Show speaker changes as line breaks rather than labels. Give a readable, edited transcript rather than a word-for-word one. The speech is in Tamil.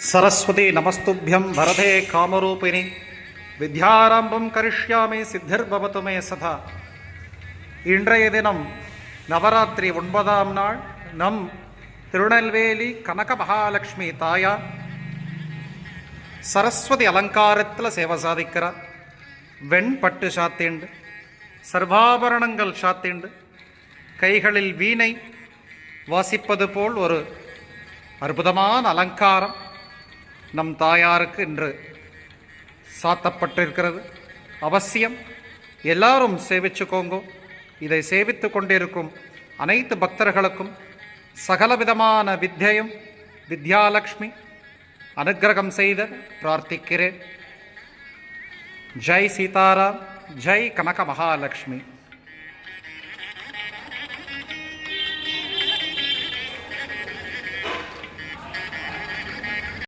सरस्वती नमस्तुभ्यं वरदे कामरूपिणि विद्यारंभं करिष्यामि सिद्धिर्भवतु मे सदा. இன்றைய தினம் நவராத்திரி 9ஆம் நாள் நம் திருநெல்வேலி கனக மகாலட்சுமி தாயார் சரஸ்வதி அலங்காரத்தில் சேவை சாதிக்கிறார். வெண்பட்டு சாத்திண்டு, சர்வாபரணங்கள் சாத்திண்டு, கைகளில் வீணை வாசிப்பது போல் ஒரு அற்புதமான அலங்காரம் நம் தாயாருக்கு இன்று சாத்தப்பட்டிருக்கிறது. அவசியம் எல்லாரும் சேவிச்சுக்கோங்க. இதை சேவித்து கொண்டிருக்கும் அனைத்து பக்தர்களுக்கும் சகலவிதமான வித்யையும் வித்யாலக்ஷ்மி அனுக்கிரகம் செய்த பிரார்த்திக்கிறேன். ஜெய் சீதாராம், ஜெய் கனக மகாலட்சுமி.